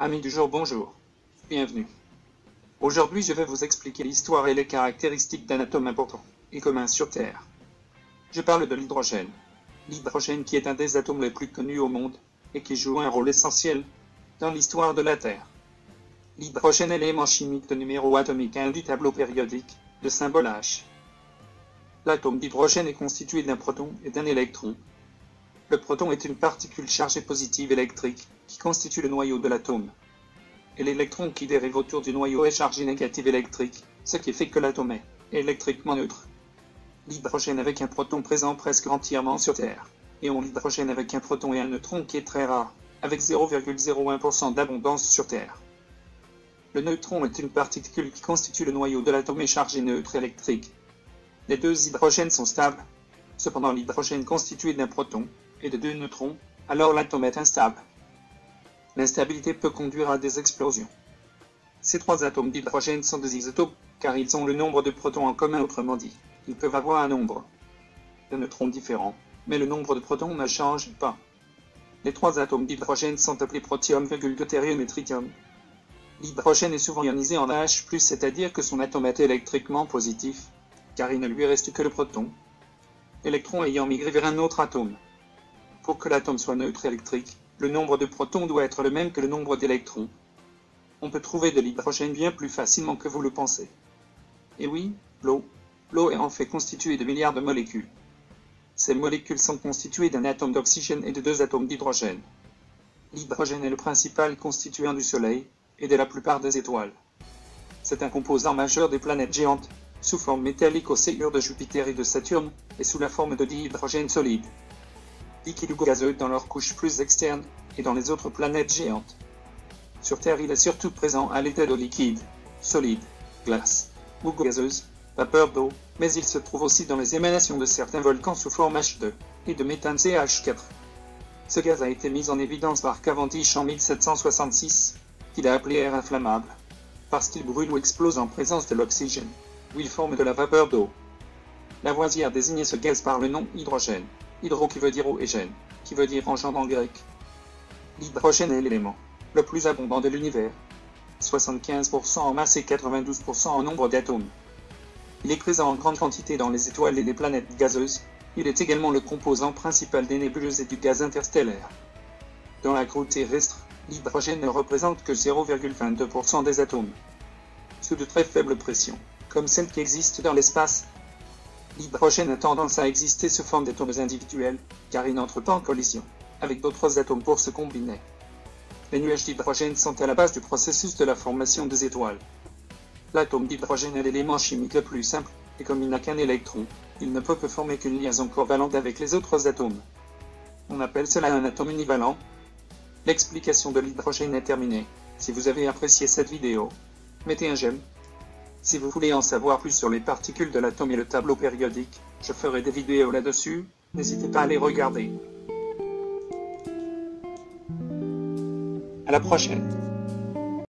Amis du jour, bonjour. Bienvenue. Aujourd'hui, je vais vous expliquer l'histoire et les caractéristiques d'un atome important et commun sur Terre. Je parle de l'hydrogène. L'hydrogène qui est un des atomes les plus connus au monde et qui joue un rôle essentiel dans l'histoire de la Terre. L'hydrogène est l'élément chimique de numéro atomique 1 du tableau périodique, de symbole H. L'atome d'hydrogène est constitué d'un proton et d'un électron. Le proton est une particule chargée positive électrique qui constitue le noyau de l'atome. Et l'électron qui dérive autour du noyau est chargé négative électrique, ce qui fait que l'atome est électriquement neutre. L'hydrogène avec un proton présent presque entièrement sur Terre, et l'hydrogène avec un proton et un neutron qui est très rare, avec 0,01% d'abondance sur Terre. Le neutron est une particule qui constitue le noyau de l'atome et chargé neutre électrique. Les deux hydrogènes sont stables. Cependant, l'hydrogène constitué d'un proton et de deux neutrons, alors l'atome est instable. L'instabilité peut conduire à des explosions. Ces trois atomes d'hydrogène sont des isotopes, car ils ont le nombre de protons en commun, autrement dit, ils peuvent avoir un nombre de neutrons différents, mais le nombre de protons ne change pas. Les trois atomes d'hydrogène sont appelés protium, deutérium et tritium. L'hydrogène est souvent ionisé en H+, c'est-à-dire que son atome est électriquement positif, car il ne lui reste que le proton, l'électron ayant migré vers un autre atome. Pour que l'atome soit neutre électrique, le nombre de protons doit être le même que le nombre d'électrons. On peut trouver de l'hydrogène bien plus facilement que vous le pensez. Et oui, l'eau est en fait constituée de milliards de molécules. Ces molécules sont constituées d'un atome d'oxygène et de deux atomes d'hydrogène. L'hydrogène est le principal constituant du Soleil et de la plupart des étoiles. C'est un composant majeur des planètes géantes, sous forme métallique aux sillures de Jupiter et de Saturne, et sous la forme de dihydrogène solide, liquide ou gazeux dans leurs couches plus externes, et dans les autres planètes géantes. Sur Terre, il est surtout présent à l'état de liquide, solide, glace, ou gazeuse, vapeur d'eau, mais il se trouve aussi dans les émanations de certains volcans sous forme H2, et de méthane CH4. Ce gaz a été mis en évidence par Cavendish en 1766, qu'il a appelé air inflammable, parce qu'il brûle ou explose en présence de l'oxygène, où il forme de la vapeur d'eau. Lavoisier a désigné ce gaz par le nom hydrogène. Hydro qui veut dire eau et gène, qui veut dire enjambe en grec. L'hydrogène est l'élément le plus abondant de l'univers, 75% en masse et 92% en nombre d'atomes. Il est présent en grande quantité dans les étoiles et les planètes gazeuses. Il est également le composant principal des nébuleuses et du gaz interstellaire. Dans la croûte terrestre, l'hydrogène ne représente que 0,22% des atomes. Sous de très faibles pressions, comme celles qui existent dans l'espace, l'hydrogène a tendance à exister sous forme d'atomes individuels, car il n'entre pas en collision avec d'autres atomes pour se combiner. Les nuages d'hydrogène sont à la base du processus de la formation des étoiles. L'atome d'hydrogène est l'élément chimique le plus simple, et comme il n'a qu'un électron, il ne peut que former qu'une liaison covalente avec les autres atomes. On appelle cela un atome univalent. L'explication de l'hydrogène est terminée. Si vous avez apprécié cette vidéo, mettez un j'aime. Si vous voulez en savoir plus sur les particules de l'atome et le tableau périodique, je ferai des vidéos là-dessus, n'hésitez pas à les regarder. À la prochaine.